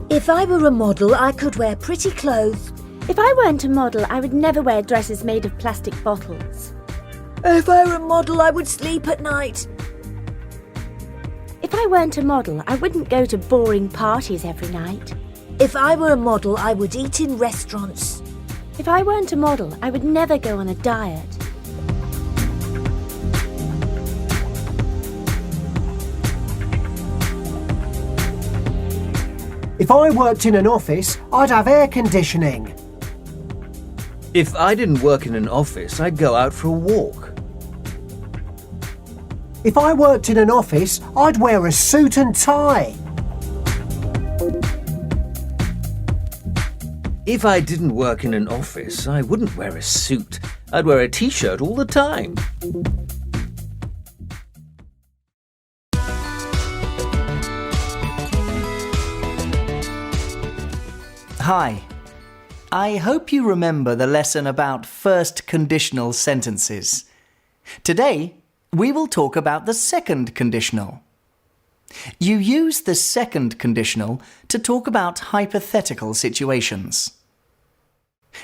If I were a model, I could wear pretty clothes. If I weren't a model, I would never wear dresses made of plastic bottles. If I were a model, I would sleep at night. If I weren't a model, I wouldn't go to boring parties every night. If I were a model, I would eat in restaurants. If I weren't a model, I would never go on a diet. If I worked in an office, I'd have air conditioning. If I didn't work in an office, I'd go out for a walk. If I worked in an office, I'd wear a suit and tie. If I didn't work in an office, I wouldn't wear a suit. I'd wear a t-shirt all the time. Hi. I hope you remember the lesson about first conditional sentences. Today, we will talk about the second conditional. You use the second conditional to talk about hypothetical situations.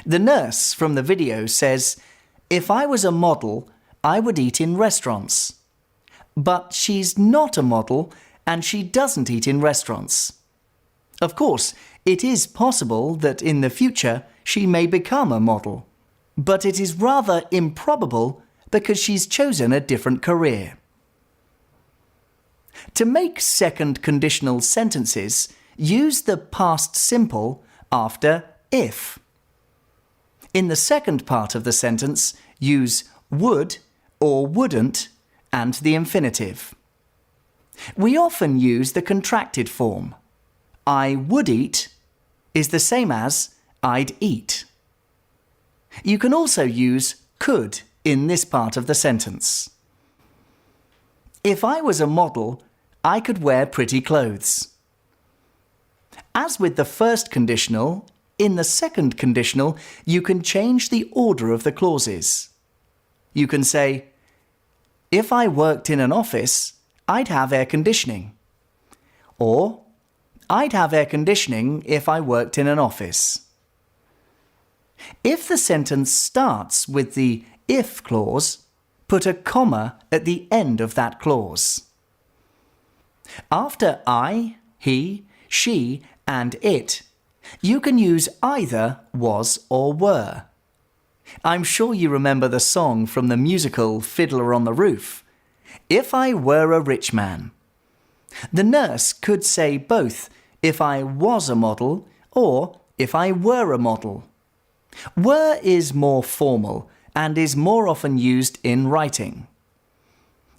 The nurse from the video says, "If I was a model, I would eat in restaurants." But she's not a model and she doesn't eat in restaurants. Of course, it is possible that in the future she may become a model, but it is rather improbable because she's chosen a different career. To make second conditional sentences, use the past simple after if. In the second part of the sentence, use would or wouldn't and the infinitive. We often use the contracted form. I would eat is the same as I'd eat. You can also use could in this part of the sentence. If I was a model, I could wear pretty clothes. As with the first conditional, in the second conditional, you can change the order of the clauses. You can say, if I worked in an office, I'd have air conditioning. Or, I'd have air conditioning if I worked in an office. If the sentence starts with the if clause, put a comma at the end of that clause. After I, he, she, and it, you can use either was or were. I'm sure you remember the song from the musical Fiddler on the Roof. If I were a rich man. The nurse could say both if I was a model or if I were a model. Were is more formal and is more often used in writing.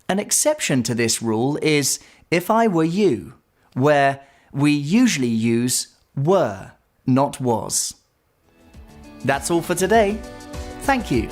An exception to this rule is if I were you, where we usually use were, not was. That's all for today. Thank you.